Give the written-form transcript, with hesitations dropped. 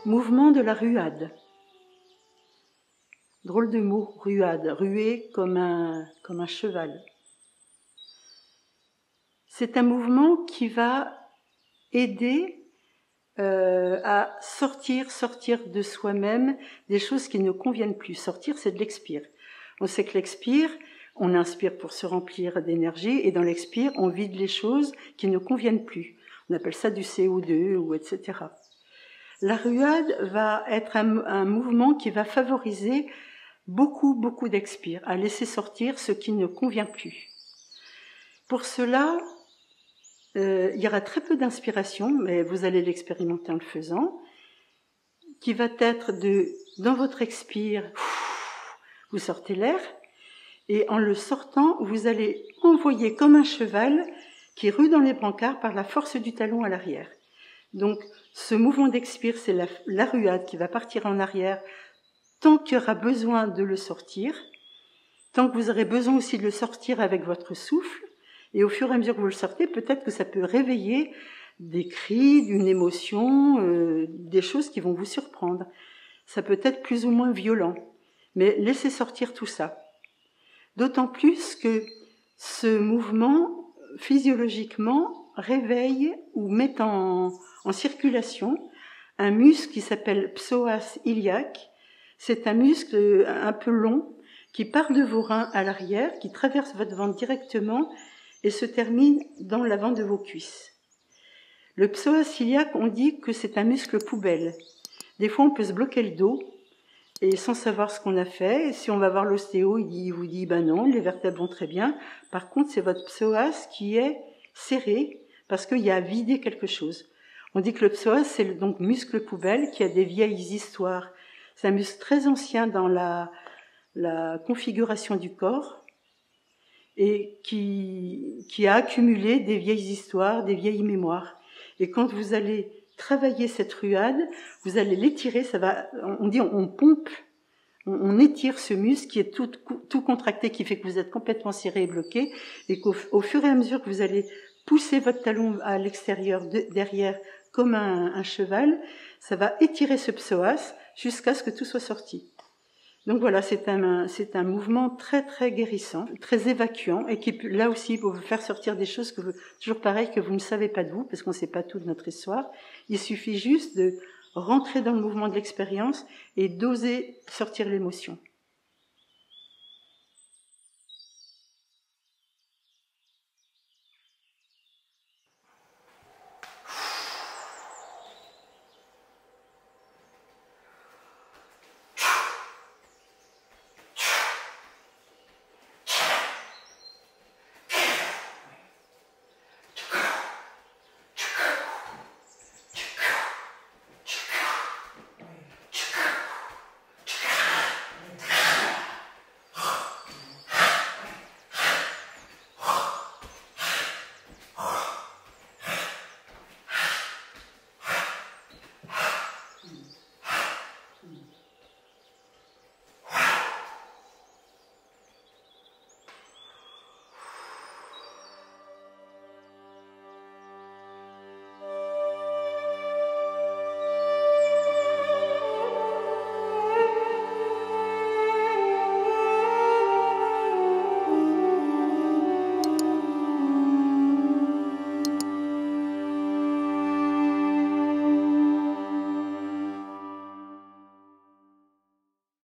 Mouvement de la ruade. Drôle de mot, ruade, ruer comme un cheval. C'est un mouvement qui va aider à sortir de soi-même des choses qui ne conviennent plus. Sortir, c'est de l'expire. On sait que l'expire, on inspire pour se remplir d'énergie, et dans l'expire, on vide les choses qui ne conviennent plus. On appelle ça du CO2 ou etc. La ruade va être un mouvement qui va favoriser beaucoup d'expire, à laisser sortir ce qui ne convient plus. Pour cela, il y aura très peu d'inspiration, mais vous allez l'expérimenter en le faisant, qui va être dans votre expire, vous sortez l'air, et en le sortant, vous allez envoyer comme un cheval qui rue dans les brancards par la force du talon à l'arrière. Donc, ce mouvement d'expire, c'est la ruade qui va partir en arrière tant qu'il y aura besoin de le sortir, tant que vous aurez besoin aussi de le sortir avec votre souffle, et au fur et à mesure que vous le sortez, peut-être que ça peut réveiller des cris, une émotion, des choses qui vont vous surprendre. Ça peut être plus ou moins violent, mais laissez sortir tout ça. D'autant plus que ce mouvement, physiologiquement, réveille ou met en circulation un muscle qui s'appelle psoas iliaque. C'est un muscle un peu long qui part de vos reins à l'arrière, qui traverse votre ventre directement et se termine dans l'avant de vos cuisses. Le psoas iliaque, on dit que c'est un muscle poubelle. Des fois, on peut se bloquer le dos et sans savoir ce qu'on a fait. Et si on va voir l'ostéo, il vous dit ben non, les vertèbres vont très bien. Par contre, c'est votre psoas qui est serré parce qu'il y a à vider quelque chose. On dit que le psoas, c'est donc muscle poubelle qui a des vieilles histoires. C'est un muscle très ancien dans la configuration du corps et qui a accumulé des vieilles histoires, des vieilles mémoires. Et quand vous allez travailler cette ruade, vous allez l'étirer, on dit on pompe, on étire ce muscle qui est tout contracté, qui fait que vous êtes complètement serré et bloqué, et qu'au fur et à mesure que vous allez pousser votre talon à l'extérieur, derrière, comme un cheval, ça va étirer ce psoas jusqu'à ce que tout soit sorti. Donc voilà, c'est un mouvement très guérissant, très évacuant, et qui là aussi pour vous faire sortir des choses toujours pareil, que vous ne savez pas de vous, parce qu'on ne sait pas tout de notre histoire. Il suffit juste de rentrer dans le mouvement de l'expérience et d'oser sortir l'émotion.